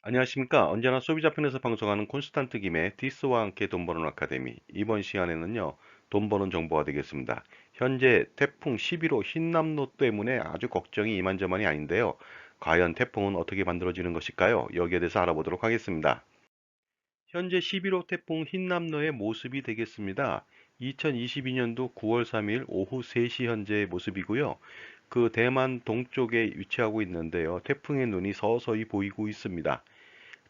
안녕하십니까. 언제나 소비자 편에서 방송하는 콘스탄트 김의 디스와 함께 돈 버는 아카데미. 이번 시간에는요, 돈 버는 정보가 되겠습니다. 현재 태풍 11호 흰남노 때문에 아주 걱정이 이만저만이 아닌데요. 과연 태풍은 어떻게 만들어지는 것일까요? 여기에 대해서 알아보도록 하겠습니다. 현재 11호 태풍 흰남노의 모습이 되겠습니다. 2022년도 9월 3일 오후 3시 현재의 모습이고요. 그 대만 동쪽에 위치하고 있는데요. 태풍의 눈이 서서히 보이고 있습니다.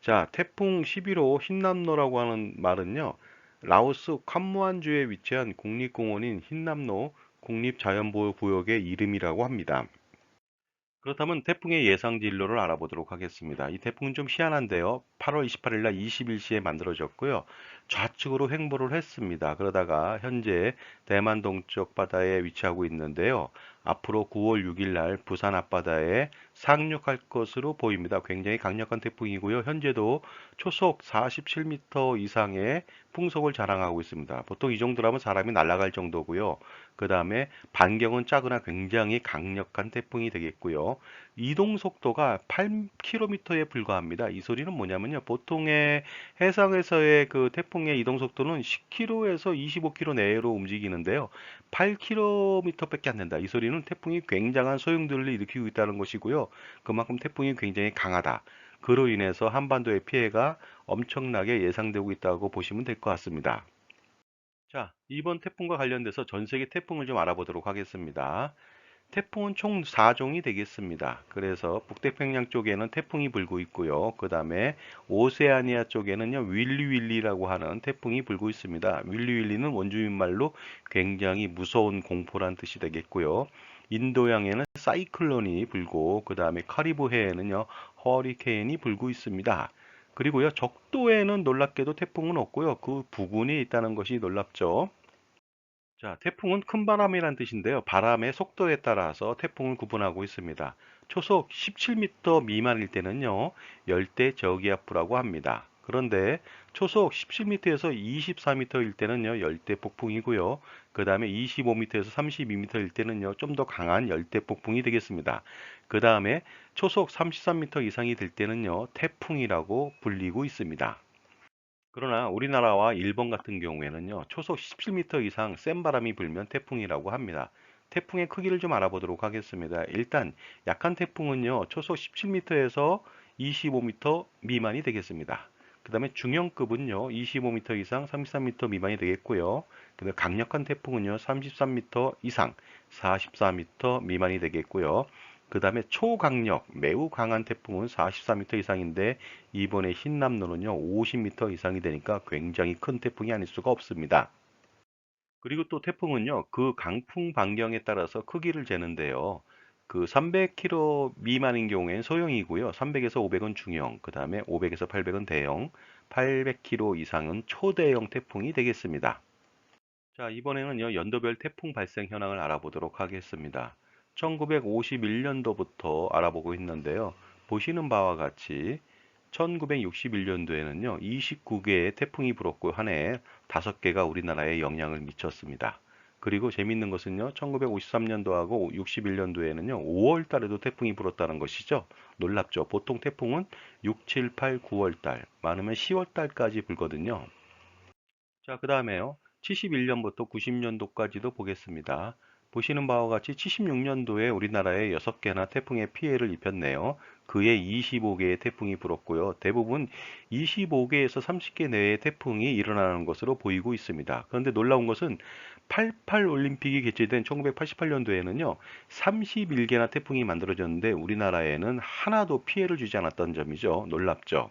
자, 태풍 11호 흰남노라고 하는 말은요, 라오스 캄무안주에 위치한 국립공원인 흰남노 국립자연보호구역의 이름이라고 합니다. 그렇다면 태풍의 예상 진로를 알아보도록 하겠습니다. 이 태풍은 좀 희한한데요. 8월 28일 날 21시에 만들어졌고요. 좌측으로 횡보를 했습니다. 그러다가 현재 대만 동쪽 바다에 위치하고 있는데요. 앞으로 9월 6일 날 부산 앞바다에 상륙할 것으로 보입니다. 굉장히 강력한 태풍이고요. 현재도 초속 47m 이상의 풍속을 자랑하고 있습니다. 보통 이 정도라면 사람이 날아갈 정도고요. 그 다음에 반경은 작으나 굉장히 강력한 태풍이 되겠고요. 이동 속도가 8km에 불과합니다. 이 소리는 뭐냐면요. 보통의 해상에서의 그 태풍의 이동 속도는 10km에서 25km 내로 움직이는데요. 8km밖에 안 된다. 이 소리는 태풍이 굉장한 소용돌이를 일으키고 있다는 것이고요. 그만큼 태풍이 굉장히 강하다. 그로 인해서 한반도의 피해가 엄청나게 예상되고 있다고 보시면 될 것 같습니다. 자, 이번 태풍과 관련돼서 전 세계 태풍을 좀 알아보도록 하겠습니다. 태풍은 총 4종이 되겠습니다. 그래서 북태평양 쪽에는 태풍이 불고 있고요. 그 다음에 오세아니아 쪽에는요, 윌리윌리라고 하는 태풍이 불고 있습니다. 윌리윌리는 원주민 말로 굉장히 무서운 공포란 뜻이 되겠고요. 인도양에는 사이클론이 불고, 그 다음에 카리브해에는요, 허리케인이 불고 있습니다. 그리고요, 적도에는 놀랍게도 태풍은 없고요. 그 부근에 있다는 것이 놀랍죠. 자, 태풍은 큰 바람이란 뜻인데요. 바람의 속도에 따라서 태풍을 구분하고 있습니다. 초속 17m 미만일 때는요, 열대 저기압부라고 합니다. 그런데 초속 17m에서 24m일 때는요, 열대 폭풍이고요. 그 다음에 25m에서 32m일 때는요, 좀 더 강한 열대 폭풍이 되겠습니다. 그 다음에 초속 33m 이상이 될 때는요, 태풍이라고 불리고 있습니다. 그러나 우리나라와 일본 같은 경우에는요, 초속 17m 이상 센 바람이 불면 태풍이라고 합니다. 태풍의 크기를 좀 알아보도록 하겠습니다. 일단 약한 태풍은요, 초속 17m에서 25m 미만이 되겠습니다. 그 다음에 중형급은요, 25m 이상 33m 미만이 되겠고요. 그 다음에 강력한 태풍은요, 33m 이상 44m 미만이 되겠고요. 그 다음에 초강력, 매우 강한 태풍은 44m 이상인데 이번에 흰남노는요 50m 이상이 되니까 굉장히 큰 태풍이 아닐 수가 없습니다. 그리고 또 태풍은요 그 강풍 반경에 따라서 크기를 재는데요. 그 300km 미만인 경우에는 소형이고요. 300에서 500은 중형, 그 다음에 500에서 800은 대형, 800km 이상은 초대형 태풍이 되겠습니다. 자, 이번에는요, 연도별 태풍 발생 현황을 알아보도록 하겠습니다. 1951년도부터 알아보고 있는데요. 보시는 바와 같이 1961년도에는요, 29개의 태풍이 불었고 한 해에 5개가 우리나라에 영향을 미쳤습니다. 그리고 재밌는 것은요, 1953년도하고 61년도에는요, 5월 달에도 태풍이 불었다는 것이죠. 놀랍죠. 보통 태풍은 6, 7, 8, 9월 달, 많으면 10월 달까지 불거든요. 자, 그 다음에요. 71년부터 90년도까지도 보겠습니다. 보시는 바와 같이 76년도에 우리나라에 6개나 태풍의 피해를 입혔네요. 그해 25개의 태풍이 불었고요. 대부분 25개에서 30개 내의 태풍이 일어나는 것으로 보이고 있습니다. 그런데 놀라운 것은 88 올림픽이 개최된 1988년도에는요. 31개나 태풍이 만들어졌는데 우리나라에는 하나도 피해를 주지 않았던 점이죠. 놀랍죠.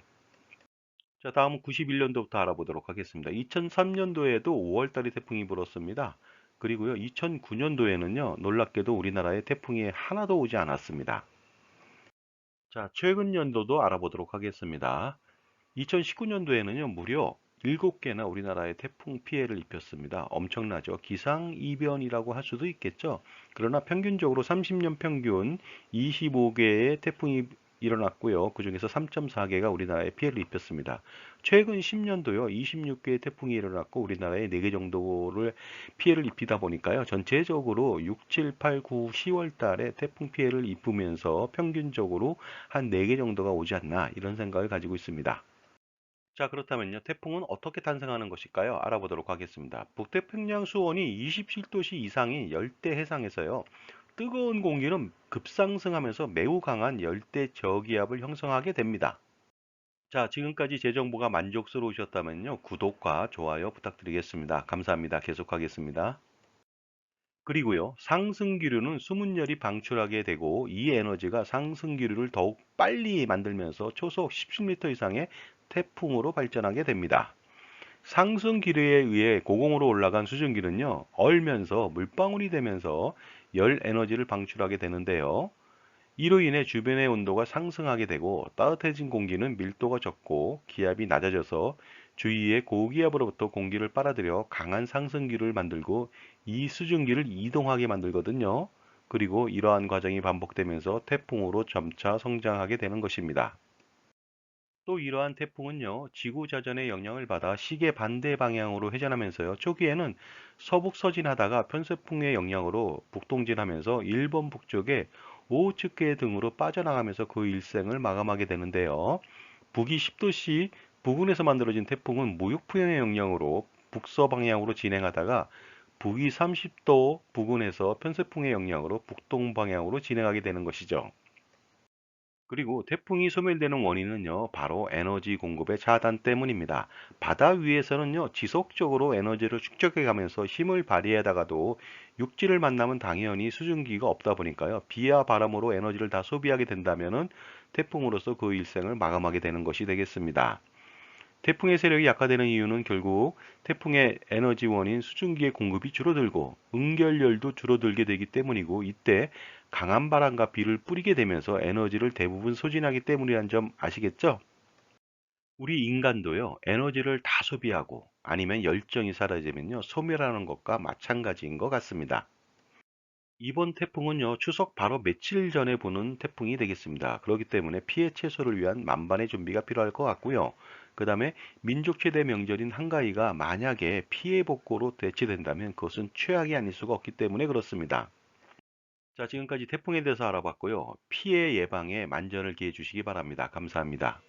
자, 다음은 91년도부터 알아보도록 하겠습니다. 2003년도에도 5월 달에 태풍이 불었습니다. 그리고요, 2009년도에는요, 놀랍게도 우리나라에 태풍이 하나도 오지 않았습니다. 자, 최근 연도도 알아보도록 하겠습니다. 2019년도에는요, 무려 7개나 우리나라에 태풍 피해를 입혔습니다. 엄청나죠? 기상이변이라고 할 수도 있겠죠. 그러나 평균적으로 30년 평균 25개의 태풍이 일어났고요. 그중에서 3.4개가 우리나라에 피해를 입혔습니다. 최근 10년도요. 26개의 태풍이 일어났고 우리나라에 4개 정도를 피해를 입히다 보니까요. 전체적으로 6, 7, 8, 9, 10월 달에 태풍 피해를 입으면서 평균적으로 한 4개 정도가 오지 않나 이런 생각을 가지고 있습니다. 자, 그렇다면요. 태풍은 어떻게 탄생하는 것일까요? 알아보도록 하겠습니다. 북태평양 수온이 27도씨 이상인 열대 해상에서요. 뜨거운 공기는 급상승하면서 매우 강한 열대 저기압을 형성하게 됩니다. 자, 지금까지 제 정보가 만족스러우셨다면요. 구독과 좋아요 부탁드리겠습니다. 감사합니다. 계속하겠습니다. 그리고요, 상승기류는 수문열이 방출하게 되고 이 에너지가 상승기류를 더욱 빨리 만들면서 초속 17m 이상의 태풍으로 발전하게 됩니다. 상승기류에 의해 고공으로 올라간 수증기는요, 얼면서 물방울이 되면서 열 에너지를 방출하게 되는데요. 이로 인해 주변의 온도가 상승하게 되고 따뜻해진 공기는 밀도가 적고 기압이 낮아져서 주위의 고기압으로부터 공기를 빨아들여 강한 상승기를 만들고 이 수증기를 이동하게 만들거든요. 그리고 이러한 과정이 반복되면서 태풍으로 점차 성장하게 되는 것입니다. 또 이러한 태풍은요, 지구 자전의 영향을 받아 시계 반대 방향으로 회전하면서요, 초기에는 서북 서진하다가 편서풍의 영향으로 북동진하면서 일본 북쪽에 오후츠케 등으로 빠져나가면서 그 일생을 마감하게 되는데요. 북위 10도씨 부근에서 만들어진 태풍은 무역풍의 영향으로 북서 방향으로 진행하다가 북위 30도 부근에서 편서풍의 영향으로 북동 방향으로 진행하게 되는 것이죠. 그리고 태풍이 소멸되는 원인은요, 바로 에너지 공급의 차단 때문입니다. 바다 위에서는요, 지속적으로 에너지를 축적해 가면서 힘을 발휘하다가도 육지를 만나면 당연히 수증기가 없다 보니까요, 비와 바람으로 에너지를 다 소비하게 된다면은 태풍으로서 그 일생을 마감하게 되는 것이 되겠습니다. 태풍의 세력이 약화되는 이유는 결국 태풍의 에너지원인 수증기의 공급이 줄어들고 응결열도 줄어들게 되기 때문이고, 이때 강한 바람과 비를 뿌리게 되면서 에너지를 대부분 소진하기 때문이란 점 아시겠죠? 우리 인간도요, 에너지를 다 소비하고 아니면 열정이 사라지면요, 소멸하는 것과 마찬가지인 것 같습니다. 이번 태풍은요, 추석 바로 며칠 전에 보는 태풍이 되겠습니다. 그렇기 때문에 피해 최소를 위한 만반의 준비가 필요할 것 같고요. 그 다음에 민족 최대 명절인 한가위가 만약에 피해 복구로 대체된다면 그것은 최악이 아닐 수가 없기 때문에 그렇습니다. 자, 지금까지 태풍에 대해서 알아봤고요. 피해 예방에 만전을 기해 주시기 바랍니다. 감사합니다.